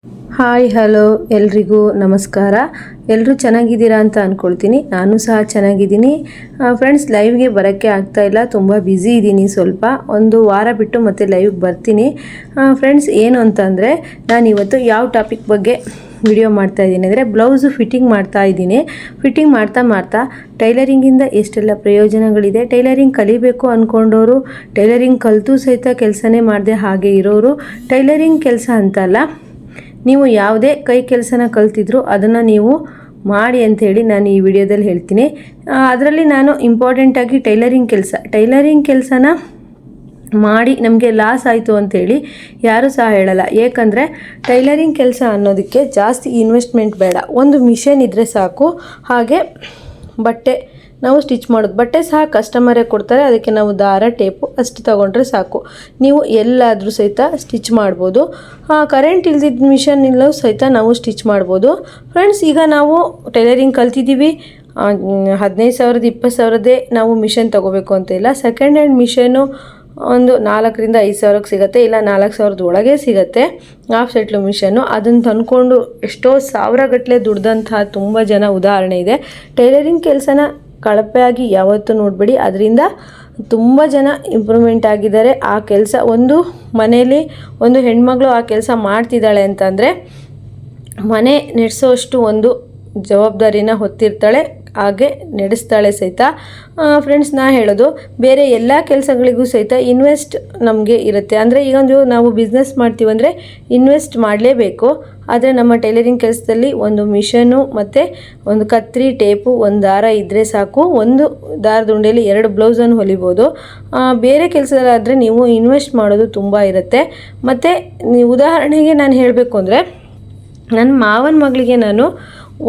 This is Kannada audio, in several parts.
ಹಾಯ್ ಹಲೋ ಎಲ್ರಿಗೂ ನಮಸ್ಕಾರ. ಎಲ್ಲರೂ ಚೆನ್ನಾಗಿದ್ದೀರಾ ಅಂತ ಅಂದ್ಕೊಳ್ತೀನಿ. ನಾನು ಸಹ ಚೆನ್ನಾಗಿದ್ದೀನಿ. ಫ್ರೆಂಡ್ಸ್, ಲೈವ್ಗೆ ಬರೋಕ್ಕೆ ಆಗ್ತಾಯಿಲ್ಲ, ತುಂಬ ಬ್ಯುಸಿ ಇದ್ದೀನಿ. ಸ್ವಲ್ಪ ಒಂದು ವಾರ ಬಿಟ್ಟು ಮತ್ತೆ ಲೈವ್ಗೆ ಬರ್ತೀನಿ. ಫ್ರೆಂಡ್ಸ್, ಏನು ಅಂತಂದರೆ ನಾನು ಇವತ್ತು ಯಾವ ಟಾಪಿಕ್ ಬಗ್ಗೆ ವಿಡಿಯೋ ಮಾಡ್ತಾ ಇದ್ದೀನಿ ಅಂದರೆ ಬ್ಲೌಸು ಫಿಟ್ಟಿಂಗ್ ಮಾಡ್ತಾ ಇದ್ದೀನಿ. ಫಿಟ್ಟಿಂಗ್ ಮಾಡ್ತಾ ಟೈಲರಿಂಗಿಂದ ಎಷ್ಟೆಲ್ಲ ಪ್ರಯೋಜನಗಳಿದೆ, ಟೈಲರಿಂಗ್ ಕಲಿಬೇಕು ಅಂದ್ಕೊಂಡವರು, ಟೈಲರಿಂಗ್ ಕಲಿತು ಸಹಿತ ಕೆಲಸನೇ ಮಾಡದೆ ಹಾಗೆ ಇರೋರು, ಟೈಲರಿಂಗ್ ಕೆಲಸ ಅಂತಲ್ಲ, ನೀವು ಯಾವುದೇ ಕೈ ಕೆಲಸನ ಕಲ್ತಿದ್ರು ಅದನ್ನು ನೀವು ಮಾಡಿ ಅಂಥೇಳಿ ನಾನು ಈ ವಿಡಿಯೋದಲ್ಲಿ ಹೇಳ್ತೀನಿ. ಅದರಲ್ಲಿ ನಾನು ಇಂಪಾರ್ಟೆಂಟಾಗಿ ಟೈಲರಿಂಗ್ ಕೆಲಸನ ಮಾಡಿ ನಮಗೆ ಲಾಸ್ ಆಯಿತು ಅಂಥೇಳಿ ಯಾರೂ ಸಹ ಹೇಳಲ್ಲ. ಏಕೆಂದರೆ ಟೈಲರಿಂಗ್ ಕೆಲಸ ಅನ್ನೋದಕ್ಕೆ ಜಾಸ್ತಿ ಇನ್ವೆಸ್ಟ್ಮೆಂಟ್ ಬೇಡ. ಒಂದು ಮಿಷನ್ ಇದ್ದರೆ ಸಾಕು. ಹಾಗೆ ಬಟ್ಟೆ ನಾವು ಸ್ಟಿಚ್ ಮಾಡೋದು, ಬಟ್ಟೆ ಸಹ ಕಸ್ಟಮರೇ ಕೊಡ್ತಾರೆ. ಅದಕ್ಕೆ ನಾವು ದಾರ, ಟೇಪು ಅಷ್ಟು ತೊಗೊಂಡ್ರೆ ಸಾಕು. ನೀವು ಎಲ್ಲಾದರೂ ಸಹಿತ ಸ್ಟಿಚ್ ಮಾಡ್ಬೋದು. ಕರೆಂಟ್ ಇಲ್ದಿದ್ದ ಮಿಷನ್ ಇಲ್ಲೂ ಸಹಿತ ನಾವು ಸ್ಟಿಚ್ ಮಾಡ್ಬೋದು. ಫ್ರೆಂಡ್ಸ್, ಈಗ ನಾವು ಟೈಲರಿಂಗ್ ಕಲ್ತಿದ್ದೀವಿ, 15,000 20,000 ನಾವು ಮಿಷನ್ ತೊಗೋಬೇಕು ಅಂತ ಇಲ್ಲ. ಸೆಕೆಂಡ್ ಹ್ಯಾಂಡ್ ಮಿಷನ್ನು ಒಂದು 4,000 5 ಸಾವಿರಕ್ಕೆ ಸಿಗುತ್ತೆ, ಇಲ್ಲ 4,000 ಒಳಗೆ ಸಿಗುತ್ತೆ. ಹಾಫ್ ಸೆಟ್ಲು ಮಿಷನ್ನು ಅದನ್ನು ತಂದ್ಕೊಂಡು ಎಷ್ಟೋ ಸಾವಿರಗಟ್ಟಲೆ ದುಡ್ದಂತಹ ತುಂಬ ಜನ ಉದಾಹರಣೆ ಇದೆ. ಟೈಲರಿಂಗ್ ಕೆಲಸನ ಕಳಪೆಯಾಗಿ ಯಾವತ್ತೂ ನೋಡಬೇಡಿ, ಅದರಿಂದ ತುಂಬ ಜನ ಇಂಪ್ರೂವ್ಮೆಂಟ್ ಆಗಿದ್ದಾರೆ. ಆ ಕೆಲಸ ಒಂದು ಮನೆಯಲ್ಲಿ ಒಂದು ಹೆಣ್ಮಗಳು ಆ ಕೆಲಸ ಮಾಡ್ತಿದ್ದಾಳೆ ಅಂತಂದರೆ ಮನೆ ನಡೆಸೋಷ್ಟು ಒಂದು ಜವಾಬ್ದಾರಿನ ಹೊತ್ತಿರ್ತಾಳೆ, ಹಾಗೆ ನಡೆಸ್ತಾಳೆ ಸಹಿತ. ಫ್ರೆಂಡ್ಸ್, ನಾ ಹೇಳೋದು ಬೇರೆ ಎಲ್ಲ ಕೆಲಸಗಳಿಗೂ ಸಹಿತ ಇನ್ವೆಸ್ಟ್ ನಮಗೆ ಇರುತ್ತೆ. ಅಂದರೆ ಈಗ ನಾವು ಬಿಸ್ನೆಸ್ ಮಾಡ್ತೀವಂದರೆ ಇನ್ವೆಸ್ಟ್ ಮಾಡಲೇಬೇಕು. ಆದರೆ ನಮ್ಮ ಟೈಲರಿಂಗ್ ಕೆಲಸದಲ್ಲಿ ಒಂದು ಮಿಷನ್ನು ಮತ್ತು ಒಂದು ಕತ್ರಿ, ಟೇಪು, ಒಂದು ದಾರ ಇದ್ದರೆ ಸಾಕು. ಒಂದು ದಾರದ ಉಂಡೆಯಲ್ಲಿ 2 ಬ್ಲೌಸನ್ನು ಹೊಲಿಬೋದು. ಬೇರೆ ಕೆಲಸದಲ್ಲಾದರೆ ನೀವು ಇನ್ವೆಸ್ಟ್ ಮಾಡೋದು ತುಂಬ ಇರುತ್ತೆ. ಮತ್ತು ಉದಾಹರಣೆಗೆ ನಾನು ಹೇಳಬೇಕು ಅಂದರೆ, ನನ್ನ ಮಾವನ ಮಗಳಿಗೆ ನಾನು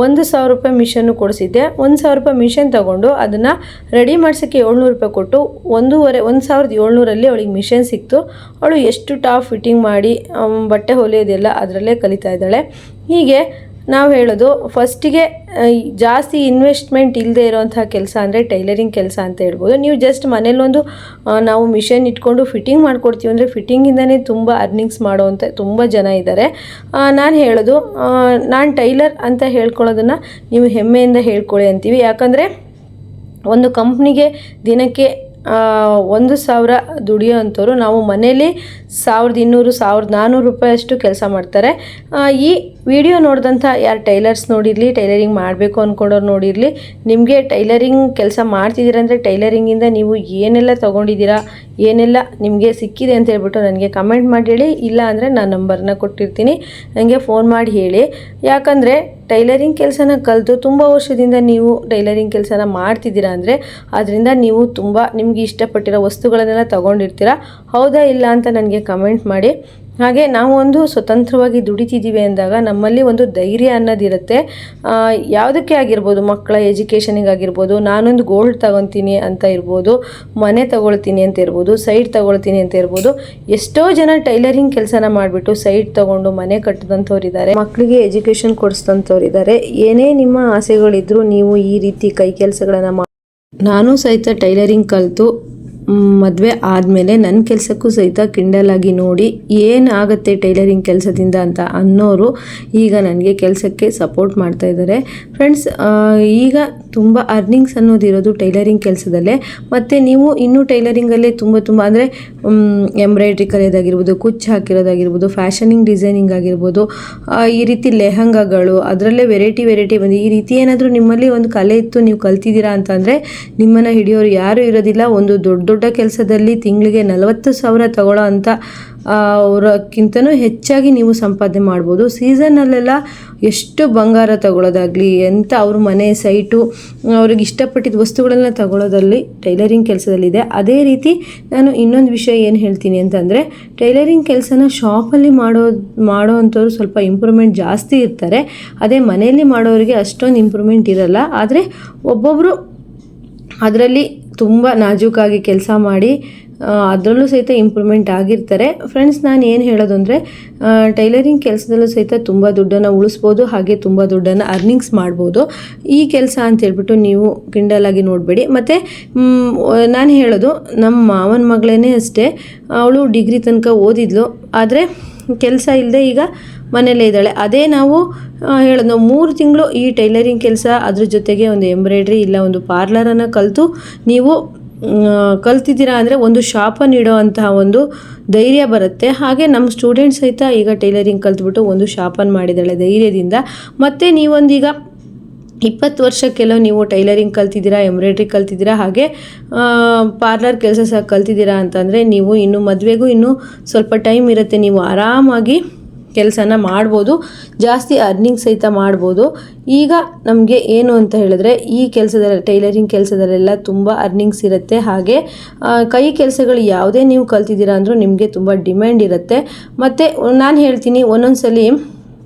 1,000 ರೂಪಾಯಿ ಮಿಷನ್ನು ಕೊಡಿಸಿದ್ದೆ. 1,000 ರೂಪಾಯಿ ಮಿಷನ್ ತೊಗೊಂಡು ಅದನ್ನು ರೆಡಿ ಮಾಡ್ಸೋಕ್ಕೆ 700 ರೂಪಾಯಿ ಕೊಟ್ಟು 1,700 ಅವಳಿಗೆ ಮಿಷನ್ ಸಿಕ್ತು. ಅವಳು ಎಷ್ಟು ಟಾಪ್ ಫಿಟ್ಟಿಂಗ್ ಮಾಡಿ ಬಟ್ಟೆ ಹೊಲಿಯೋದೆಲ್ಲ ಅದರಲ್ಲೇ ಕಲಿತಾ ಇದ್ದಾಳೆ. ಹೀಗೆ ನಾವು ಹೇಳೋದು, ಫಸ್ಟಿಗೆ ಜಾಸ್ತಿ ಇನ್ವೆಸ್ಟ್ಮೆಂಟ್ ಇಲ್ಲದೆ ಇರೋವಂಥ ಕೆಲಸ ಅಂದರೆ ಟೈಲರಿಂಗ್ ಕೆಲಸ ಅಂತ ಹೇಳ್ಬೋದು. ನೀವು ಜಸ್ಟ್ ಮನೇಲೊಂದು ನಾವು ಮಿಷನ್ ಇಟ್ಕೊಂಡು ಫಿಟ್ಟಿಂಗ್ ಮಾಡ್ಕೊಡ್ತೀವಿ ಅಂದರೆ ಫಿಟ್ಟಿಂಗಿಂದನೇ ತುಂಬ ಅರ್ನಿಂಗ್ಸ್ ಮಾಡೋವಂಥ ತುಂಬ ಜನ ಇದ್ದಾರೆ. ನಾನು ಹೇಳೋದು, ನಾನು ಟೈಲರ್ ಅಂತ ಹೇಳ್ಕೊಳ್ಳೋದನ್ನು ನೀವು ಹೆಮ್ಮೆಯಿಂದ ಹೇಳ್ಕೊಳ್ಳಿ ಅಂತೀವಿ. ಯಾಕಂದರೆ ಒಂದು ಕಂಪ್ನಿಗೆ ದಿನಕ್ಕೆ 1,000 ದುಡಿಯೋ ಅಂಥವ್ರು ನಾವು ಮನೇಲಿ 1,200 1,400 ರೂಪಾಯಿ ಅಷ್ಟು ಕೆಲಸ ಮಾಡ್ತಾರೆ. ಈ ವಿಡಿಯೋ ನೋಡಿದಂಥ ಯಾರು ಟೈಲರ್ಸ್ ನೋಡಿರಲಿ, ಟೈಲರಿಂಗ್ ಮಾಡಬೇಕು ಅಂದ್ಕೊಂಡವ್ರು ನೋಡಿರಲಿ, ನಿಮಗೆ ಟೈಲರಿಂಗ್ ಕೆಲಸ ಮಾಡ್ತಿದ್ದೀರ ಅಂದರೆ ಟೈಲರಿಂಗಿಂದ ನೀವು ಏನೆಲ್ಲ ತೊಗೊಂಡಿದ್ದೀರಾ, ಏನೆಲ್ಲ ನಿಮಗೆ ಸಿಕ್ಕಿದೆ ಅಂತ ಹೇಳ್ಬಿಟ್ಟು ನನಗೆ ಕಮೆಂಟ್ ಮಾಡಿ ಹೇಳಿ. ಇಲ್ಲ ಅಂದರೆ ನಾನು ನಂಬರ್ನ ಕೊಟ್ಟಿರ್ತೀನಿ, ನನಗೆ ಫೋನ್ ಮಾಡಿ ಹೇಳಿ. ಯಾಕಂದರೆ ಟೈಲರಿಂಗ್ ಕೆಲಸನ ಕಲಿತು ತುಂಬ ವರ್ಷದಿಂದ ನೀವು ಟೈಲರಿಂಗ್ ಕೆಲಸನ ಮಾಡ್ತಿದ್ದೀರಾ ಅಂದರೆ ಅದರಿಂದ ನೀವು ತುಂಬ ನಿಮಗೆ ಇಷ್ಟಪಟ್ಟಿರೋ ವಸ್ತುಗಳನ್ನೆಲ್ಲ ತೊಗೊಂಡಿರ್ತೀರ. ಹೌದಾ ಇಲ್ಲ ಅಂತ ನನಗೆ ಕಮೆಂಟ್ ಮಾಡಿ. ಹಾಗೆ ನಾವು ಒಂದು ಸ್ವತಂತ್ರವಾಗಿ ದುಡಿತಿದ್ದೀವಿ ಅಂದಾಗ ನಮ್ಮಲ್ಲಿ ಒಂದು ಧೈರ್ಯ ಅನ್ನೋದಿರುತ್ತೆ. ಯಾವುದಕ್ಕೆ ಆಗಿರ್ಬೋದು, ಮಕ್ಕಳ ಎಜುಕೇಷನಿಗಾಗಿರ್ಬೋದು, ನಾನೊಂದು ಗೋಲ್ಡ್ ತಗೊತೀನಿ ಅಂತ ಇರ್ಬೋದು, ಮನೆ ತಗೊಳ್ತೀನಿ ಅಂತ ಇರ್ಬೋದು, ಸೈಟ್ ತಗೊಳ್ತೀನಿ ಅಂತ ಇರ್ಬೋದು. ಎಷ್ಟೋ ಜನ ಟೈಲರಿಂಗ್ ಕೆಲಸನ ಮಾಡಿಬಿಟ್ಟು ಸೈಟ್ ತೊಗೊಂಡು ಮನೆ ಕಟ್ಟಿದಂಥವ್ರು ಇದ್ದಾರೆ, ಮಕ್ಕಳಿಗೆ ಎಜುಕೇಷನ್ ಕೊಡಿಸಿದಂಥವ್ರು ಇದ್ದಾರೆ. ಏನೇ ನಿಮ್ಮ ಆಸೆಗಳಿದ್ರೂ ನೀವು ಈ ರೀತಿ ಕೈ ಕೆಲಸಗಳನ್ನು ನಾನು ಸಹಿತ ಟೈಲರಿಂಗ್ ಕಲಿತು ಮದುವೆ ಆದಮೇಲೆ ನನ್ನ ಕೆಲಸಕ್ಕೂ ಸಹಿತ ಕಿಂಡಲಾಗಿ ನೋಡಿ ಏನಾಗುತ್ತೆ ಟೈಲರಿಂಗ್ ಕೆಲಸದಿಂದ ಅಂತ ಅನ್ನೋರು ಈಗ ನನಗೆ ಕೆಲಸಕ್ಕೆ ಸಪೋರ್ಟ್ ಮಾಡ್ತಾ ಇದ್ದಾರೆ. ಫ್ರೆಂಡ್ಸ್, ಈಗ ತುಂಬ ಅರ್ನಿಂಗ್ಸ್ ಅನ್ನೋದಿರೋದು ಟೈಲರಿಂಗ್ ಕೆಲಸದಲ್ಲೇ. ಮತ್ತು ನೀವು ಇನ್ನೂ ಟೈಲರಿಂಗಲ್ಲೇ ತುಂಬ ಅಂದರೆ ಎಂಬ್ರಾಯ್ಡ್ರಿ ಕಲಿಯೋದಾಗಿರ್ಬೋದು, ಕುಚ್ಚು ಹಾಕಿರೋದಾಗಿರ್ಬೋದು, ಫ್ಯಾಷನಿಂಗ್ ಡಿಸೈನಿಂಗ್ ಆಗಿರ್ಬೋದು, ಈ ರೀತಿ ಲೆಹಂಗಾಗಳು, ಅದರಲ್ಲೇ ವೆರೈಟಿ ಬಂದು ಈ ರೀತಿ ಏನಾದರೂ ನಿಮ್ಮಲ್ಲಿ ಒಂದು ಕಲೆ ಇತ್ತು, ನೀವು ಕಲ್ತಿದ್ದೀರಾ ಅಂತಂದರೆ ನಿಮ್ಮನ್ನು ಹಿಡಿಯೋರು ಯಾರೂ ಇರೋದಿಲ್ಲ. ಒಂದು ದೊಡ್ಡ ಕೆಲಸದಲ್ಲಿ ತಿಂಗಳಿಗೆ 40,000 ತಗೊಳ್ಳೋ ಅಂಥ ಅವರಕ್ಕಿಂತನೂ ಹೆಚ್ಚಾಗಿ ನೀವು ಸಂಪಾದನೆ ಮಾಡ್ಬೋದು. ಸೀಸನ್ನಲ್ಲೆಲ್ಲ ಎಷ್ಟು ಬಂಗಾರ ತಗೊಳ್ಳೋದಾಗಲಿ, ಎಂಥ ಅವ್ರ ಮನೆ ಸೈಟು, ಅವ್ರಿಗೆ ಇಷ್ಟಪಟ್ಟಿದ್ದ ವಸ್ತುಗಳನ್ನ ತಗೊಳ್ಳೋದಲ್ಲಿ ಟೈಲರಿಂಗ್ ಕೆಲಸದಲ್ಲಿದೆ. ಅದೇ ರೀತಿ ನಾನು ಇನ್ನೊಂದು ವಿಷಯ ಏನು ಹೇಳ್ತೀನಿ ಅಂತಂದರೆ, ಟೈಲರಿಂಗ್ ಕೆಲಸನ ಶಾಪಲ್ಲಿ ಮಾಡೋ ಅಂಥವ್ರು ಸ್ವಲ್ಪ ಇಂಪ್ರೂವ್ಮೆಂಟ್ ಜಾಸ್ತಿ ಇರ್ತಾರೆ. ಅದೇ ಮನೆಯಲ್ಲಿ ಮಾಡೋರಿಗೆ ಅಷ್ಟೊಂದು ಇಂಪ್ರೂವ್ಮೆಂಟ್ ಇರಲ್ಲ. ಆದರೆ ಒಬ್ಬೊಬ್ಬರು ಅದರಲ್ಲಿ ತುಂಬ ನಾಜೂಕಾಗಿ ಕೆಲಸ ಮಾಡಿ ಅದರಲ್ಲೂ ಸಹಿತ ಇಂಪ್ರೂವ್ಮೆಂಟ್ ಆಗಿರ್ತಾರೆ. ಫ್ರೆಂಡ್ಸ್, ನಾನು ಏನು ಹೇಳೋದು ಅಂದರೆ, ಟೈಲರಿಂಗ್ ಕೆಲಸದಲ್ಲೂ ಸಹಿತ ತುಂಬ ದುಡ್ಡನ್ನು ಉಳಿಸ್ಬೋದು, ಹಾಗೆ ತುಂಬ ದುಡ್ಡನ್ನು ಅರ್ನಿಂಗ್ಸ್ ಮಾಡ್ಬೋದು. ಈ ಕೆಲಸ ಅಂತ ಹೇಳ್ಬಿಟ್ಟು ನೀವು ಕಿಂಡಲಾಗಿ ನೋಡಬೇಡಿ. ಮತ್ತು ನಾನು ಹೇಳೋದು, ನಮ್ಮ ಮಾವನ ಮಗಳೇ ಅಷ್ಟೇ, ಅವಳು ಡಿಗ್ರಿ ತನಕ ಓದಿದ್ಲು, ಆದರೆ ಕೆಲಸ ಇಲ್ಲದೆ ಈಗ ಮನೇಲೇ ಇದ್ದಾಳೆ. ಅದೇ ನಾವು ಹೇಳೋದು, ನಾವು 3 ತಿಂಗಳು ಈ ಟೈಲರಿಂಗ್ ಕೆಲಸ, ಅದ್ರ ಜೊತೆಗೆ ಒಂದು ಎಂಬ್ರಾಯ್ಡ್ರಿ ಇಲ್ಲ ಒಂದು ಪಾರ್ಲರನ್ನು ಕಲಿತು ನೀವು ಕಲ್ತಿದ್ದೀರಾ ಅಂದರೆ ಒಂದು ಶಾಪನ್ನು ಇಡೋ ಅಂತಹ ಒಂದು ಧೈರ್ಯ ಬರುತ್ತೆ. ಹಾಗೆ ನಮ್ಮ ಸ್ಟೂಡೆಂಟ್ಸ್ ಸಹಿತ ಈಗ ಟೈಲರಿಂಗ್ ಕಲ್ತ್ಬಿಟ್ಟು ಒಂದು ಶಾಪನ್ನು ಮಾಡಿದ್ದಾಳೆ ಧೈರ್ಯದಿಂದ. ಮತ್ತು ನೀವೊಂದೀಗ 20 ವರ್ಷಕ್ಕೆಲ್ಲ ನೀವು ಟೈಲರಿಂಗ್ ಕಲ್ತಿದ್ದೀರಾ, ಎಂಬ್ರಾಯ್ಡ್ರಿ ಕಲ್ತಿದ್ದೀರಾ, ಹಾಗೆ ಪಾರ್ಲರ್ ಕೆಲಸ ಸಹ ಕಲ್ತಿದ್ದೀರಾ ಅಂತಂದರೆ ನೀವು ಇನ್ನು ಮದುವೆಗೂ ಇನ್ನೂ ಸ್ವಲ್ಪ ಟೈಮ್ ಇರುತ್ತೆ, ನೀವು ಆರಾಮಾಗಿ ಕೆಲಸನ ಮಾಡ್ಬೋದು, ಜಾಸ್ತಿ ಅರ್ನಿಂಗ್ ಸಹಿತ ಮಾಡ್ಬೋದು. ಈಗ ನಮಗೆ ಏನು ಅಂತ ಹೇಳಿದ್ರೆ ಈ ಕೆಲಸದಲ್ಲಿ ಟೈಲರಿಂಗ್ ಕೆಲಸದಲ್ಲೆಲ್ಲ ತುಂಬ ಅರ್ನಿಂಗ್ಸ್ ಇರುತ್ತೆ. ಹಾಗೆ ಕೈ ಕೆಲಸಗಳು ಯಾವುದೇ ನೀವು ಕಲ್ತಿದ್ದೀರಾ ಅಂದರೂ ನಿಮಗೆ ತುಂಬ ಡಿಮ್ಯಾಂಡ್ ಇರುತ್ತೆ. ಮತ್ತು ನಾನು ಹೇಳ್ತೀನಿ, ಒಂದೊಂದ್ಸಲಿ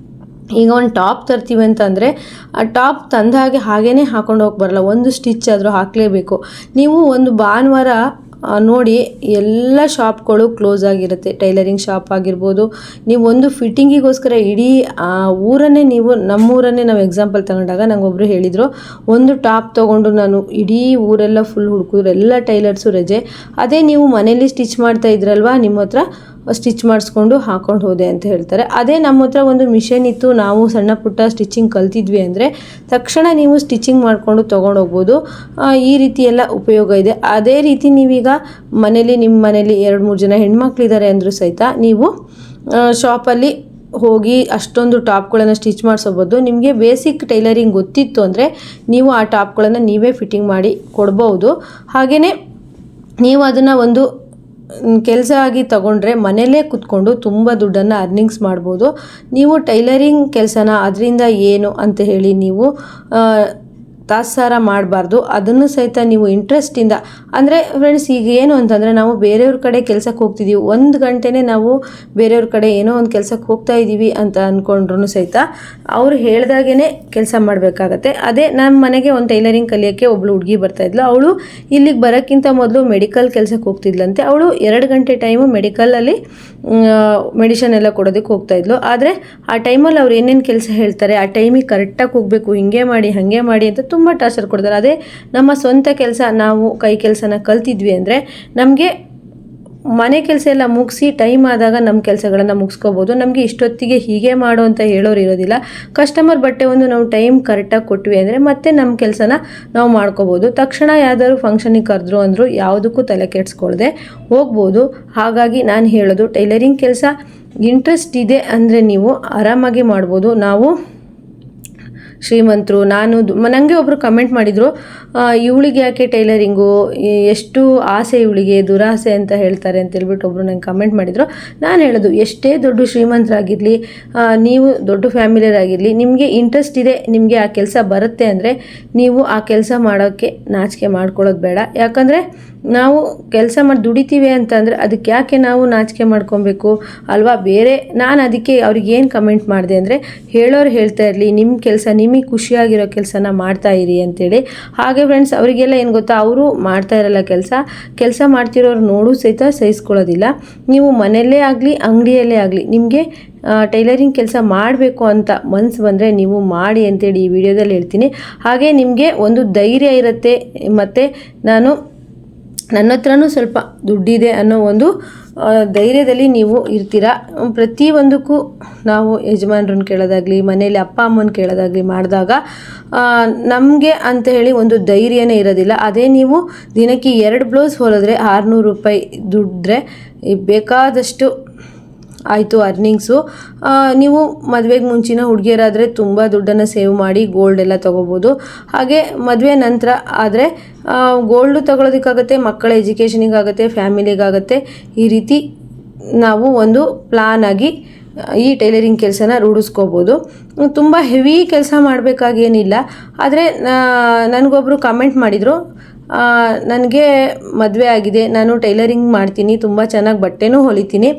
ಈಗ ಒಂದು ಟಾಪ್ ತರ್ತೀವಿ ಅಂತಂದರೆ ಆ ಟಾಪ್ ತಂದ ಹಾಗೇ ಹಾಕೊಂಡು ಹೋಗಿ ಬರಲ್ಲ, ಒಂದು ಸ್ಟಿಚ್ ಆದರೂ ಹಾಕಲೇಬೇಕು. ನೀವು ಒಂದು ಭಾನುವಾರ ನೋಡಿ ಎಲ್ಲ ಶಾಪ್ಗಳು ಕ್ಲೋಸ್ ಆಗಿರುತ್ತೆ. ಟೈಲರಿಂಗ್ ಶಾಪ್ ಆಗಿರ್ಬೋದು, ನೀವು ಒಂದು ಫಿಟ್ಟಿಂಗಿಗೋಸ್ಕರ ಇಡೀ ಊರನ್ನೇ, ನೀವು ನಮ್ಮೂರನ್ನೇ ನಾವು ಎಕ್ಸಾಂಪಲ್ ತಗೊಂಡಾಗ ನಂಗೊಬ್ರು ಹೇಳಿದರು, ಒಂದು ಟಾಪ್ ತೊಗೊಂಡು ನಾನು ಇಡೀ ಊರೆಲ್ಲ ಫುಲ್ ಹುಡುಕಿದ್ರು, ಎಲ್ಲ ಟೈಲರ್ಸು ರಜೆ. ಅದೇ ನೀವು ಮನೇಲಿ ಸ್ಟಿಚ್ ಮಾಡ್ತಾ ಇದ್ರಲ್ವಾ, ನಿಮ್ಮ ಹತ್ರ ಸ್ಟಿಚ್ ಮಾಡಿಸ್ಕೊಂಡು ಹಾಕೊಂಡು ಹೋದೆ ಅಂತ ಹೇಳ್ತಾರೆ. ಅದೇ ನಮ್ಮ ಹತ್ರ ಒಂದು ಮಿಷನ್ ಇತ್ತು, ನಾವು ಸಣ್ಣ ಪುಟ್ಟ ಸ್ಟಿಚಿಂಗ್ ಕಲ್ತಿದ್ವಿ ಅಂದರೆ ತಕ್ಷಣ ನೀವು ಸ್ಟಿಚಿಂಗ್ ಮಾಡಿಕೊಂಡು ತೊಗೊಂಡೋಗ್ಬೋದು. ಈ ರೀತಿ ಎಲ್ಲ ಉಪಯೋಗ ಇದೆ. ಅದೇ ರೀತಿ ನೀವೀಗ ಮನೇಲಿ, ನಿಮ್ಮ ಮನೇಲಿ 2-3 ಜನ ಹೆಣ್ಮಕ್ಳಿದ್ದಾರೆ ಅಂದರೂ ಸಹಿತ ನೀವು ಶಾಪಲ್ಲಿ ಹೋಗಿ ಅಷ್ಟೊಂದು ಟಾಪ್ಗಳನ್ನು ಸ್ಟಿಚ್ ಮಾಡಿಸೋಬೋದು. ನಿಮಗೆ ಬೇಸಿಕ್ ಟೈಲರಿಂಗ್ ಗೊತ್ತಿತ್ತು ಅಂದರೆ ನೀವು ಆ ಟಾಪ್ಗಳನ್ನು ನೀವೇ ಫಿಟ್ಟಿಂಗ್ ಮಾಡಿ ಕೊಡ್ಬೋದು. ಹಾಗೆಯೇ ನೀವು ಅದನ್ನು ಒಂದು ಕೆಲಸ ಆಗಿ ತಗೊಂಡ್ರೆ ಮನೇಲೇ ಕೂತ್ಕೊಂಡು ತುಂಬ ದುಡ್ಡನ್ನು ಅರ್ನಿಂಗ್ಸ್ ಮಾಡ್ಬೋದು. ನೀವು ಟೈಲರಿಂಗ್ ಕೆಲಸನ ಅದರಿಂದ ಏನು ಅಂತ ಹೇಳಿ ನೀವು ತಾತ್ಸಾರ ಮಾಡಬಾರ್ದು. ಅದನ್ನು ಸಹಿತ ನೀವು ಇಂಟ್ರೆಸ್ಟಿಂದ, ಅಂದರೆ ಫ್ರೆಂಡ್ಸ್ ಈಗ ಏನು ಅಂತಂದರೆ ನಾವು ಬೇರೆಯವ್ರ ಕಡೆ ಕೆಲಸಕ್ಕೆ ಹೋಗ್ತಿದ್ದೀವಿ, 1 ಗಂಟೆನೇ ನಾವು ಬೇರೆಯವ್ರ ಕಡೆ ಏನೋ ಒಂದು ಕೆಲಸಕ್ಕೆ ಹೋಗ್ತಾ ಇದ್ದೀವಿ ಅಂತ ಅಂದ್ಕೊಂಡ್ರೂ ಸಹಿತ ಅವ್ರು ಹೇಳ್ದಾಗೇ ಕೆಲಸ ಮಾಡಬೇಕಾಗತ್ತೆ. ಅದೇ ನಮ್ಮ ಮನೆಗೆ ಒಂದು ಟೈಲರಿಂಗ್ ಕಲಿಯೋಕ್ಕೆ ಒಬ್ಳು ಹುಡುಗಿ ಬರ್ತಾಯಿದ್ಲು. ಅವಳು ಇಲ್ಲಿಗೆ ಬರೋಕ್ಕಿಂತ ಮೊದಲು ಮೆಡಿಕಲ್ ಕೆಲಸಕ್ಕೆ ಹೋಗ್ತಿದ್ಲಂತೆ. ಅವಳು 2 ಗಂಟೆ ಟೈಮು ಮೆಡಿಕಲಲ್ಲಿ ಮೆಡಿಷನ್ ಎಲ್ಲ ಕೊಡೋದಕ್ಕೆ ಹೋಗ್ತಾಯಿದ್ಲು. ಆದರೆ ಆ ಟೈಮಲ್ಲಿ ಅವ್ರು ಏನೇನು ಕೆಲಸ ಹೇಳ್ತಾರೆ ಆ ಟೈಮಿಗೆ ಕರೆಕ್ಟಾಗಿ ಹೋಗಬೇಕು, ಹಿಂಗೆ ಮಾಡಿ ಹಾಗೆ ಮಾಡಿ ಅಂತ ತುಂಬ ಟಾರ್ಚರ್ ಕೊಡ್ತಾರೆ. ಅದೇ ನಮ್ಮ ಸ್ವಂತ ಕೆಲಸ, ನಾವು ಕೈ ಕೆಲಸನ ಕಲ್ತಿದ್ವಿ ಅಂದರೆ ನಮಗೆ ಮನೆ ಕೆಲಸ ಎಲ್ಲ ಮುಗಿಸಿ ಟೈಮ್ ಆದಾಗ ನಮ್ಮ ಕೆಲಸಗಳನ್ನು ಮುಗಿಸ್ಕೋಬೋದು. ನಮಗೆ ಇಷ್ಟೊತ್ತಿಗೆ ಹೀಗೆ ಮಾಡು ಅಂತ ಹೇಳೋರು ಇರೋದಿಲ್ಲ. ಕಸ್ಟಮರ್ ಬಟ್ಟೆ ಒಂದು ನಾವು ಟೈಮ್ ಕರೆಕ್ಟಾಗಿ ಕೊಟ್ವಿ ಅಂದರೆ ಮತ್ತೆ ನಮ್ಮ ಕೆಲಸನ ನಾವು ಮಾಡ್ಕೋಬೋದು. ತಕ್ಷಣ ಯಾವ್ದಾದ್ರು ಫಂಕ್ಷನಿಗೆ ಕರೆದ್ರು ಅಂದರೂ ಯಾವುದಕ್ಕೂ ತಲೆ ಕೆಡಿಸ್ಕೊಳ್ದೆ ಹೋಗ್ಬೋದು. ಹಾಗಾಗಿ ನಾನು ಹೇಳೋದು, ಟೈಲರಿಂಗ್ ಕೆಲಸ ಇಂಟ್ರೆಸ್ಟ್ ಇದೆ ಅಂದರೆ ನೀವು ಆರಾಮಾಗಿ ಮಾಡ್ಬೋದು. ನಾವು ಶ್ರೀಮಂತರು, ನನಗೆ ಒಬ್ಬರು ಕಮೆಂಟ್ ಮಾಡಿದರು, ಇವಳಿಗೆ ಯಾಕೆ ಟೈಲರಿಂಗು, ಎಷ್ಟು ಆಸೆ ಇವಳಿಗೆ, ದುರಾಸೆ ಅಂತ ಹೇಳ್ತಾರೆ ಅಂತ ಹೇಳ್ಬಿಟ್ಟು ಒಬ್ಬರು ನಂಗೆ ಕಮೆಂಟ್ ಮಾಡಿದರು. ನಾನು ಹೇಳೋದು, ಎಷ್ಟೇ ದೊಡ್ಡ ಶ್ರೀಮಂತರಾಗಿರಲಿ, ನೀವು ದೊಡ್ಡ ಫ್ಯಾಮಿಲಿಯರಾಗಿರಲಿ, ನಿಮಗೆ ಇಂಟ್ರೆಸ್ಟ್ ಇದೆ, ನಿಮಗೆ ಆ ಕೆಲಸ ಬರುತ್ತೆ ಅಂದರೆ ನೀವು ಆ ಕೆಲಸ ಮಾಡೋಕ್ಕೆ ನಾಚಿಕೆ ಮಾಡ್ಕೊಳ್ಳೋದು ಬೇಡ. ಯಾಕಂದರೆ ನಾವು ಕೆಲಸ ಮಾಡಿ ದುಡಿತೀವಿ ಅಂತಂದರೆ ಅದಕ್ಕೆ ಯಾಕೆ ನಾವು ನಾಚಿಕೆ ಮಾಡ್ಕೊಬೇಕು ಅಲ್ವಾ. ನಾನು ಅದಕ್ಕೆ ಅವ್ರಿಗೆ ಏನು ಕಮೆಂಟ್ ಮಾಡಿದೆ ಅಂದರೆ, ಹೇಳೋರು ಹೇಳ್ತಾ ಇರಲಿ, ನಿಮ್ಮ ಕೆಲಸ ನಿಮಗೆ ಖುಷಿಯಾಗಿರೋ ಕೆಲಸನ ಮಾಡ್ತಾ ಇರಿ ಅಂತೇಳಿ. ಹಾಗೆ ಫ್ರೆಂಡ್ಸ್, ಅವರಿಗೆಲ್ಲ ಏನು ಗೊತ್ತಾ, ಅವರು ಮಾಡ್ತಾ ಇರಲ್ಲ ಕೆಲಸ ಮಾಡ್ತಿರೋರು ನೋಡು ಸಹಿತ ಸಹಿಸ್ಕೊಳ್ಳೋದಿಲ್ಲ. ನೀವು ಮನೆಯಲ್ಲೇ ಆಗಲಿ ಅಂಗಡಿಯಲ್ಲೇ ಆಗಲಿ ನಿಮಗೆ ಟೈಲರಿಂಗ್ ಕೆಲಸ ಮಾಡಬೇಕು ಅಂತ ಮನಸ್ಸು ಬಂದರೆ ನೀವು ಮಾಡಿ ಅಂತೇಳಿ ಈ ವಿಡಿಯೋದಲ್ಲಿ ಹೇಳ್ತೀನಿ. ಹಾಗೆ ನಿಮಗೆ ಒಂದು ಧೈರ್ಯ ಇರುತ್ತೆ, ಮತ್ತು ನನ್ನ ಹತ್ರನೂ ಸ್ವಲ್ಪ ದುಡ್ಡಿದೆ ಅನ್ನೋ ಒಂದು ಧೈರ್ಯದಲ್ಲಿ ನೀವು ಇರ್ತೀರ. ಪ್ರತಿಯೊಂದಕ್ಕೂ ನಾವು ಯಜಮಾನ್ರನ್ನ ಕೇಳೋದಾಗಲಿ, ಮನೇಲಿ ಅಪ್ಪ ಅಮ್ಮನ ಕೇಳೋದಾಗಲಿ ಮಾಡಿದಾಗ ನಮಗೆ ಅಂತ ಹೇಳಿ ಒಂದು ಧೈರ್ಯನೇ ಇರೋದಿಲ್ಲ. ಅದೇ ನೀವು ದಿನಕ್ಕೆ 2 ಬ್ಲೌಸ್ ಹೊಲಿದ್ರೆ 600 ರೂಪಾಯಿ ದುಡ್ದ್ರೆ ಬೇಕಾದಷ್ಟು ಆಯಿತು ಅರ್ನಿಂಗ್ಸು. ನೀವು ಮದುವೆಗೆ ಮುಂಚಿನ ಹುಡುಗಿಯರಾದರೆ ತುಂಬ ದುಡ್ಡನ್ನು ಸೇವ್ ಮಾಡಿ ಗೋಲ್ಡ್ ಎಲ್ಲ ತೊಗೋಬೋದು. ಹಾಗೆ ಮದುವೆ ನಂತರ ಆದರೆ ಗೋಲ್ಡು ತೊಗೊಳೋದಕ್ಕಾಗುತ್ತೆ, ಮಕ್ಕಳ ಎಜುಕೇಷನಿಗಾಗುತ್ತೆ, ಫ್ಯಾಮಿಲಿಗಾಗುತ್ತೆ. ಈ ರೀತಿ ನಾವು ಒಂದು ಪ್ಲಾನ್ ಆಗಿ ಈ ಟೈಲರಿಂಗ್ ಕೆಲಸನ ರೂಢಿಸ್ಕೋಬೋದು. ತುಂಬ ಹೆವಿ ಕೆಲಸ ಮಾಡಬೇಕಾಗೇನಿಲ್ಲ. ಆದರೆ ನನಗೊಬ್ಬರು ಕಮೆಂಟ್ ಮಾಡಿದರು, ನನಗೆ ಮದುವೆ ಆಗಿದೆ, ನಾನು ಟೈಲರಿಂಗ್ ಮಾಡ್ತೀನಿ, ತುಂಬ ಚೆನ್ನಾಗಿ ಬಟ್ಟೆನೂ ಹೊಲಿತೀನಿ,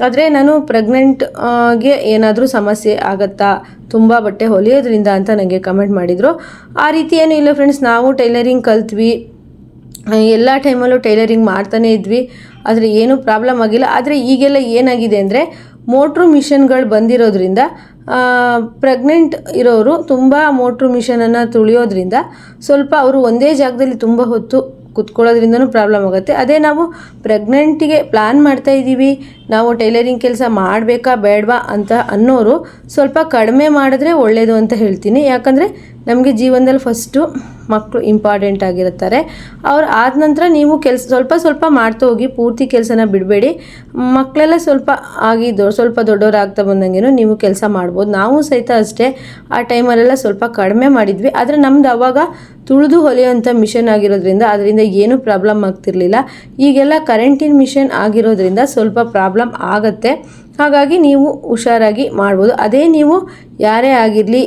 ಆದರೆ ನಾನು ಪ್ರೆಗ್ನೆಂಟ್ಗೆ ಏನಾದರೂ ಸಮಸ್ಯೆ ಆಗುತ್ತಾ ತುಂಬ ಬಟ್ಟೆ ಹೊಲಿಯೋದ್ರಿಂದ ಅಂತ ನನಗೆ ಕಮೆಂಟ್ ಮಾಡಿದರು. ಆ ರೀತಿ ಏನೂ ಇಲ್ಲ ಫ್ರೆಂಡ್ಸ್, ನಾವು ಟೈಲರಿಂಗ್ ಕಲ್ತ್ವಿ, ಎಲ್ಲ ಟೈಮಲ್ಲೂ ಟೈಲರಿಂಗ್ ಮಾಡ್ತಾನೇ ಇದ್ವಿ, ಆದರೆ ಏನೂ ಪ್ರಾಬ್ಲಮ್ ಆಗಿಲ್ಲ. ಆದರೆ ಈಗೆಲ್ಲ ಏನಾಗಿದೆ ಅಂದರೆ ಮೋಟ್ರು ಮಿಷನ್ಗಳು ಬಂದಿರೋದ್ರಿಂದ ಪ್ರೆಗ್ನೆಂಟ್ ಇರೋರು ತುಂಬ ಮೋಟ್ರು ಮಿಷನನ್ನು ತುಳಿಯೋದ್ರಿಂದ ಸ್ವಲ್ಪ ಅವರು ಒಂದೇ ಜಾಗದಲ್ಲಿ ತುಂಬ ಹೊತ್ತು ಕುತ್ಕೊಳ್ಳೋದ್ರಿಂದನೂ ಪ್ರಾಬ್ಲಮ್ ಆಗುತ್ತೆ. ಅದೇ ನಾವು ಪ್ರೆಗ್ನೆಂಟಿಗೆ ಪ್ಲ್ಯಾನ್ ಮಾಡ್ತಾ ಇದ್ದೀವಿ, ನಾವು ಟೈಲರಿಂಗ್ ಕೆಲಸ ಮಾಡಬೇಕಾ ಬೇಡವಾ ಅಂತ ಅನ್ನೋರು ಸ್ವಲ್ಪ ಕಡಿಮೆ ಮಾಡಿದ್ರೆ ಒಳ್ಳೆಯದು ಅಂತ ಹೇಳ್ತೀನಿ. ಯಾಕಂದರೆ ನಮಗೆ ಜೀವನದಲ್ಲಿ ಫಸ್ಟು ಮಕ್ಕಳು ಇಂಪಾರ್ಟೆಂಟ್ ಆಗಿರುತ್ತಾರೆ. ಅವ್ರು ಆದ ನಂತರ ನೀವು ಸ್ವಲ್ಪ ಸ್ವಲ್ಪ ಮಾಡ್ತಾ ಹೋಗಿ, ಪೂರ್ತಿ ಕೆಲಸನ ಬಿಡಬೇಡಿ. ಮಕ್ಕಳೆಲ್ಲ ಸ್ವಲ್ಪ ದೊಡ್ಡವರಾಗ್ತಾ ಬಂದಂಗೆನೂ ನೀವು ಕೆಲಸ ಮಾಡ್ಬೋದು. ನಾವು ಸಹಿತ ಅಷ್ಟೇ ಆ ಟೈಮಲ್ಲೆಲ್ಲ ಸ್ವಲ್ಪ ಕಡಿಮೆ ಮಾಡಿದ್ವಿ. ಆದರೆ ನಮ್ದು ಅವಾಗ ತುಳಿದು ಹೊಲಿಯೋಂಥ ಮಿಷನ್ ಆಗಿರೋದ್ರಿಂದ ಅದರಿಂದ ಏನೂ ಪ್ರಾಬ್ಲಮ್ ಆಗ್ತಿರ್ಲಿಲ್ಲ. ಈಗೆಲ್ಲ ಕರೆಂಟಿನ ಮಿಷನ್ ಆಗಿರೋದ್ರಿಂದ ಸ್ವಲ್ಪ ಪ್ರಾಬ್ಲಮ್ ಆಗುತ್ತೆ. ಹಾಗಾಗಿ ನೀವು ಹುಷಾರಾಗಿ ಮಾಡ್ಬೋದು. ಅದೇ ನೀವು ಯಾರೇ ಆಗಿರಲಿ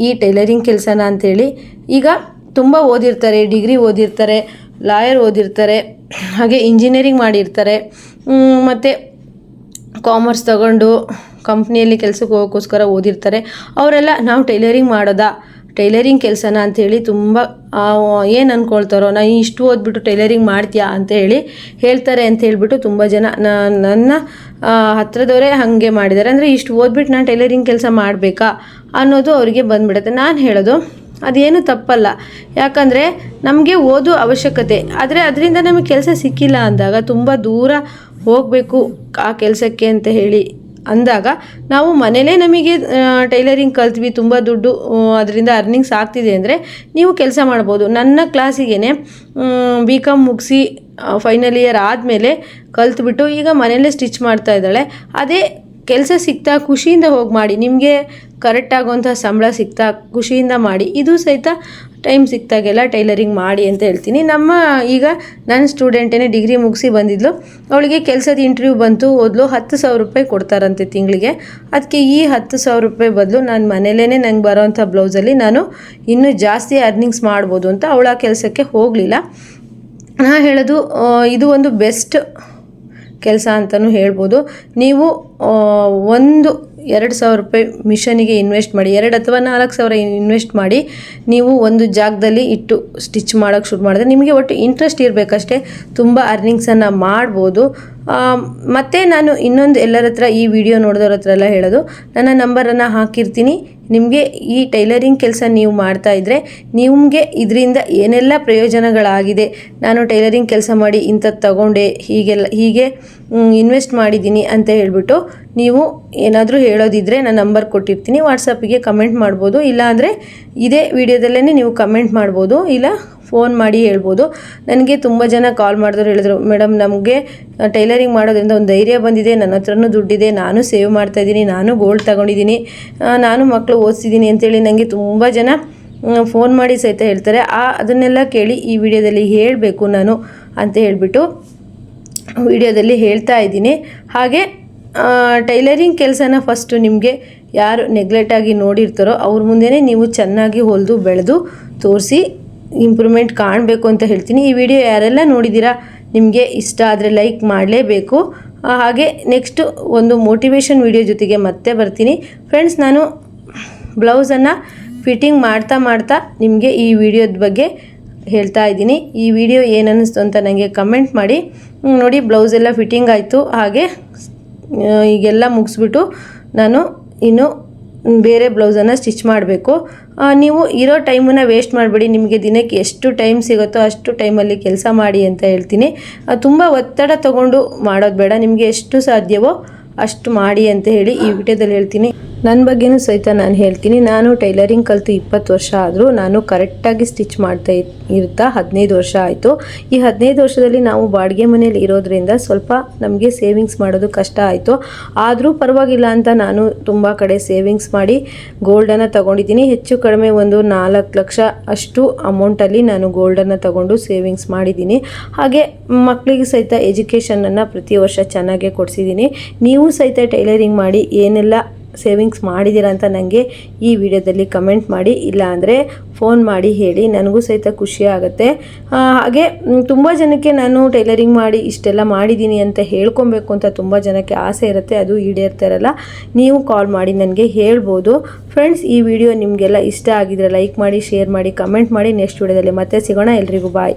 ಈ ಟೈಲರಿಂಗ್ ಕೆಲಸನ ಅಂಥೇಳಿ ಈಗ ತುಂಬ ಓದಿರ್ತಾರೆ, ಡಿಗ್ರಿ ಓದಿರ್ತಾರೆ, ಲಾಯರ್ ಓದಿರ್ತಾರೆ, ಹಾಗೆ ಇಂಜಿನಿಯರಿಂಗ್ ಮಾಡಿರ್ತಾರೆ, ಮತ್ತು ಕಾಮರ್ಸ್ ತಗೊಂಡು ಕಂಪ್ನಿಯಲ್ಲಿ ಕೆಲಸಕ್ಕೆ ಹೋಗೋಕ್ಕೋಸ್ಕರ ಓದಿರ್ತಾರೆ. ಅವರೆಲ್ಲ ನಾವು ಟೈಲರಿಂಗ್ ಕೆಲಸನ ಅಂಥೇಳಿ ತುಂಬ ಏನು ಅಂದ್ಕೊಳ್ತಾರೋ, ನಾನು ಇಷ್ಟು ಓದ್ಬಿಟ್ಟು ಟೈಲರಿಂಗ್ ಮಾಡ್ತೀಯಾ ಅಂತ ಹೇಳ್ತಾರೆ ಅಂತ ಹೇಳ್ಬಿಟ್ಟು ತುಂಬ ಜನ ನನ್ನ ಹತ್ರದವರೇ ಹಾಗೆ ಮಾಡಿದ್ದಾರೆ. ಅಂದರೆ ಇಷ್ಟು ಓದ್ಬಿಟ್ಟು ನಾನು ಟೈಲರಿಂಗ್ ಕೆಲಸ ಮಾಡಬೇಕಾ ಅನ್ನೋದು ಅವರಿಗೆ ಬಂದುಬಿಡುತ್ತೆ. ನಾನು ಹೇಳೋದು ಅದೇನು ತಪ್ಪಲ್ಲ. ಯಾಕಂದರೆ ನಮಗೆ ಓದೋ ಅವಶ್ಯಕತೆ, ಆದರೆ ಅದರಿಂದ ನಮಗೆ ಕೆಲಸ ಸಿಕ್ಕಿಲ್ಲ ಅಂದಾಗ, ತುಂಬ ದೂರ ಹೋಗಬೇಕು ಆ ಕೆಲಸಕ್ಕೆ ಅಂತ ಅಂದಾಗ ನಾವು ಮನೇಲೇ ನಮಗೆ ಟೈಲರಿಂಗ್ ಕಲ್ತ್ವಿ, ತುಂಬ ದುಡ್ಡು ಅದರಿಂದ ಅರ್ನಿಂಗ್ಸ್ ಆಗ್ತಿದೆ ಅಂದರೆ ನೀವು ಕೆಲಸ ಮಾಡ್ಬೋದು. ನನ್ನ ಕ್ಲಾಸಿಗೆ BCom ಮುಗಿಸಿ ಫೈನಲ್ ಇಯರ್ ಆದಮೇಲೆ ಕಲ್ತ್ಬಿಟ್ಟು ಈಗ ಮನೆಯಲ್ಲೇ ಸ್ಟಿಚ್ ಮಾಡ್ತಾ ಇದ್ದಾಳೆ. ಅದೇ ಕೆಲಸ ಸಿಗ್ತಾ ಖುಷಿಯಿಂದ ಹೋಗಿ ಮಾಡಿ, ನಿಮಗೆ ಕರೆಕ್ಟಾಗುವಂಥ ಸಂಬಳ ಸಿಗ್ತಾ ಖುಷಿಯಿಂದ ಮಾಡಿ. ಇದು ಸಹಿತ ಟೈಮ್ ಸಿಕ್ತಾಗೆಲ್ಲ ಟೈಲರಿಂಗ್ ಮಾಡಿ ಅಂತ ಹೇಳ್ತೀನಿ. ಈಗ ನನ್ನ ಸ್ಟೂಡೆಂಟೇನೆ ಡಿಗ್ರಿ ಮುಗಿಸಿ ಬಂದಿದ್ಲು, ಅವಳಿಗೆ ಕೆಲಸದ ಇಂಟರ್ವ್ಯೂ ಬಂತು, ಓದ್ಲು. 10,000 ರೂಪಾಯಿ ಕೊಡ್ತಾರಂತೆ ತಿಂಗಳಿಗೆ. ಅದಕ್ಕೆ ಈ 10,000 ರೂಪಾಯಿ ಬದಲು ನಾನು ಮನೇಲೇ ನಂಗೆ ಬರೋವಂಥ ಬ್ಲೌಸಲ್ಲಿ ನಾನು ಇನ್ನೂ ಜಾಸ್ತಿ ಅರ್ನಿಂಗ್ಸ್ ಮಾಡ್ಬೋದು ಅಂತ ಅವಳ ಕೆಲಸಕ್ಕೆ ಹೋಗಲಿಲ್ಲ. ನಾನು ಹೇಳೋದು ಇದು ಒಂದು ಬೆಸ್ಟ್ ಕೆಲಸ ಅಂತಲೂ ಹೇಳ್ಬೋದು. ನೀವು 2,000 ರೂಪಾಯಿ ಮಿಷನಿಗೆ ಇನ್ವೆಸ್ಟ್ ಮಾಡಿ, 2 ಅಥವಾ 4,000 ಇನ್ವೆಸ್ಟ್ ಮಾಡಿ ನೀವು ಒಂದು ಜಾಗದಲ್ಲಿ ಇಟ್ಟು ಸ್ಟಿಚ್ ಮಾಡೋಕ್ಕೆ ಶುರು ಮಾಡಿದ್ರೆ ನಿಮಗೆ ಒಟ್ಟು ಇಂಟ್ರೆಸ್ಟ್ ಇರಬೇಕಷ್ಟೇ, ತುಂಬ ಅರ್ನಿಂಗ್ಸನ್ನು ಮಾಡ್ಬೋದು. ಮತ್ತು ನಾನು ಇನ್ನೊಂದು ಎಲ್ಲರ ಹತ್ರ ಈ ವಿಡಿಯೋ ನೋಡಿದವ್ರ ಹತ್ರ ಎಲ್ಲ ಹೇಳೋದು, ನನ್ನ ನಂಬರನ್ನು ಹಾಕಿರ್ತೀನಿ. ನಿಮಗೆ ಈ ಟೈಲರಿಂಗ್ ಕೆಲಸ ನೀವು ಮಾಡ್ತಾಯಿದ್ರೆ ನಿಮಗೆ ಇದರಿಂದ ಏನೆಲ್ಲ ಪ್ರಯೋಜನಗಳಾಗಿದೆ, ನಾನು ಟೈಲರಿಂಗ್ ಕೆಲಸ ಮಾಡಿ ಇಂಥದ್ದು ತಗೊಂಡೆ, ಹೀಗೆ ಇನ್ವೆಸ್ಟ್ ಮಾಡಿದ್ದೀನಿ ಅಂತ ಹೇಳ್ಬಿಟ್ಟು ನೀವು ಏನಾದರೂ ಹೇಳೋದಿದ್ದರೆ ನಾನು ನಂಬರ್ ಕೊಟ್ಟಿರ್ತೀನಿ, ವಾಟ್ಸಪ್ಪಿಗೆ ಕಮೆಂಟ್ ಮಾಡ್ಬೋದು. ಇಲ್ಲ ಅಂದರೆ ಇದೇ ವಿಡಿಯೋದಲ್ಲೇ ನೀವು ಕಮೆಂಟ್ ಮಾಡ್ಬೋದು, ಇಲ್ಲ ಫೋನ್ ಮಾಡಿ ಹೇಳ್ಬೋದು. ನನಗೆ ತುಂಬ ಜನ ಕಾಲ್ ಮಾಡಿದ್ರು, ಹೇಳಿದ್ರು ಮೇಡಮ್ ನಮಗೆ ಟೈಲರಿಂಗ್ ಮಾಡೋದ್ರಿಂದ ಒಂದು ಧೈರ್ಯ ಬಂದಿದೆ, ನನ್ನ ಹತ್ರನೂ ದುಡ್ಡಿದೆ, ನಾನು ಸೇವ್ ಮಾಡ್ತಾಯಿದ್ದೀನಿ, ನಾನು ಗೋಲ್ಡ್ ತಗೊಂಡಿದ್ದೀನಿ, ನಾನು ಮಕ್ಕಳು ಓದಿಸಿದ್ದೀನಿ ಅಂತೇಳಿ ನನಗೆ ತುಂಬ ಜನ ಫೋನ್ ಮಾಡಿ ಸಹಿತ ಹೇಳ್ತಾರೆ. ಅದನ್ನೆಲ್ಲ ಕೇಳಿ ಈ ವಿಡಿಯೋದಲ್ಲಿ ಹೇಳಬೇಕು ನಾನು ಅಂತ ಹೇಳ್ಬಿಟ್ಟು ವಿಡಿಯೋದಲ್ಲಿ ಹೇಳ್ತಾ ಇದ್ದೀನಿ. ಹಾಗೆ ಟೈಲರಿಂಗ್ ಕೆಲಸನ ಫಸ್ಟು ನಿಮಗೆ ಯಾರು ನೆಗ್ಲೆಕ್ಟಾಗಿ ನೋಡಿರ್ತಾರೋ ಅವ್ರ ಮುಂದೆನೇ ನೀವು ಚೆನ್ನಾಗಿ ಹೊಲಿದು ಬೆಳೆದು ತೋರಿಸಿ ಇಂಪ್ರೂವ್ಮೆಂಟ್ ಕಾಣಬೇಕು ಅಂತ ಹೇಳ್ತೀನಿ. ಈ ವಿಡಿಯೋ ಯಾರೆಲ್ಲ ನೋಡಿದ್ದೀರಾ ನಿಮಗೆ ಇಷ್ಟ ಆದರೆ ಲೈಕ್ ಮಾಡಲೇಬೇಕು. ಹಾಗೆ ನೆಕ್ಸ್ಟು ಒಂದು ಮೋಟಿವೇಶನ್ ವಿಡಿಯೋ ಜೊತೆಗೆ ಮತ್ತೆ ಬರ್ತೀನಿ ಫ್ರೆಂಡ್ಸ್. ನಾನು ಬ್ಲೌಸನ್ನು ಫಿಟ್ಟಿಂಗ್ ಮಾಡ್ತಾ ನಿಮಗೆ ಈ ವಿಡಿಯೋದ ಬಗ್ಗೆ ಹೇಳ್ತಾ ಇದ್ದೀನಿ. ಈ ವಿಡಿಯೋ ಏನು ಅನ್ನಿಸ್ತು ಅಂತ ನನಗೆ ಕಮೆಂಟ್ ಮಾಡಿ. ನೋಡಿ ಬ್ಲೌಸ್ ಎಲ್ಲ ಫಿಟ್ಟಿಂಗ್ ಆಯಿತು. ಹಾಗೆ ಈಗೆಲ್ಲ ಮುಗಿಸ್ಬಿಟ್ಟು ನಾನು ಇನ್ನು ಬೇರೆ ಬ್ಲೌಸನ್ನು ಸ್ಟಿಚ್ ಮಾಡಬೇಕು. ನೀವು ಇರೋ ಟೈಮನ್ನು ವೇಸ್ಟ್ ಮಾಡಬೇಡಿ. ನಿಮಗೆ ದಿನಕ್ಕೆ ಎಷ್ಟು ಟೈಮ್ ಸಿಗುತ್ತೋ ಅಷ್ಟು ಟೈಮಲ್ಲಿ ಕೆಲಸ ಮಾಡಿ ಅಂತ ಹೇಳ್ತೀನಿ. ತುಂಬ ಒತ್ತಡ ತಗೊಂಡು ಮಾಡೋದು ಬೇಡ, ನಿಮಗೆ ಎಷ್ಟು ಸಾಧ್ಯವೋ ಅಷ್ಟು ಮಾಡಿ ಅಂತ ಹೇಳಿ ಈ ವಿಡಿಯೋದಲ್ಲಿ ಹೇಳ್ತೀನಿ. ನನ್ನ ಬಗ್ಗೆನೂ ಸಹಿತ ನಾನು ಹೇಳ್ತೀನಿ. ನಾನು ಟೈಲರಿಂಗ್ ಕಲಿತು 20 ವರ್ಷ ಆದರೂ ನಾನು ಕರೆಕ್ಟಾಗಿ ಸ್ಟಿಚ್ ಮಾಡ್ತಾ ಇರ್ತಾ 15 ವರ್ಷ ಆಯಿತು. ಈ 15 ವರ್ಷದಲ್ಲಿ ನಾವು ಬಾಡಿಗೆ ಮನೇಲಿ ಇರೋದ್ರಿಂದ ಸ್ವಲ್ಪ ನಮಗೆ ಸೇವಿಂಗ್ಸ್ ಮಾಡೋದು ಕಷ್ಟ ಆಯಿತು. ಆದರೂ ಪರವಾಗಿಲ್ಲ ಅಂತ ನಾನು ತುಂಬ ಕಡೆ ಸೇವಿಂಗ್ಸ್ ಮಾಡಿ ಗೋಲ್ಡನ್ನು ತಗೊಂಡಿದ್ದೀನಿ. ಹೆಚ್ಚು ಕಡಿಮೆ ಒಂದು 4 ಲಕ್ಷ ಅಷ್ಟು ಅಮೌಂಟಲ್ಲಿ ನಾನು ಗೋಲ್ಡನ್ನು ತಗೊಂಡು ಸೇವಿಂಗ್ಸ್ ಮಾಡಿದ್ದೀನಿ. ಹಾಗೆ ಮಕ್ಕಳಿಗೆ ಸಹಿತ ಎಜುಕೇಷನನ್ನು ಪ್ರತಿ ವರ್ಷ ಚೆನ್ನಾಗೇ ಕೊಡಿಸಿದ್ದೀನಿ. ನೀವು ಸಹಿತ ಟೈಲರಿಂಗ್ ಮಾಡಿ ಏನೆಲ್ಲ ಸೇವಿಂಗ್ಸ್ ಮಾಡಿದ್ದೀರಾ ಅಂತ ನನಗೆ ಈ ವಿಡಿಯೋದಲ್ಲಿ ಕಮೆಂಟ್ ಮಾಡಿ, ಇಲ್ಲ ಅಂದರೆ ಫೋನ್ ಮಾಡಿ ಹೇಳಿ, ನನಗೂ ಸಹಿತ ಖುಷಿ ಆಗುತ್ತೆ. ಹಾಗೆ ತುಂಬ ಜನಕ್ಕೆ ನಾನು ಟೈಲರಿಂಗ್ ಮಾಡಿ ಇಷ್ಟೆಲ್ಲ ಮಾಡಿದ್ದೀನಿ ಅಂತ ಹೇಳ್ಕೊಬೇಕು ಅಂತ ತುಂಬ ಜನಕ್ಕೆ ಆಸೆ ಇರುತ್ತೆ, ಅದು ಈಡೇರ್ತಾ ಇರಲ್ಲ. ನೀವು ಕಾಲ್ ಮಾಡಿ ನನಗೆ ಹೇಳ್ಬೋದು. ಫ್ರೆಂಡ್ಸ್, ಈ ವಿಡಿಯೋ ನಿಮಗೆಲ್ಲ ಇಷ್ಟ ಆಗಿದ್ರೆ ಲೈಕ್ ಮಾಡಿ, ಶೇರ್ ಮಾಡಿ, ಕಮೆಂಟ್ ಮಾಡಿ. ನೆಕ್ಸ್ಟ್ ವಿಡಿಯೋದಲ್ಲಿ ಮತ್ತೆ ಸಿಗೋಣ. ಎಲ್ರಿಗೂ ಬಾಯ್.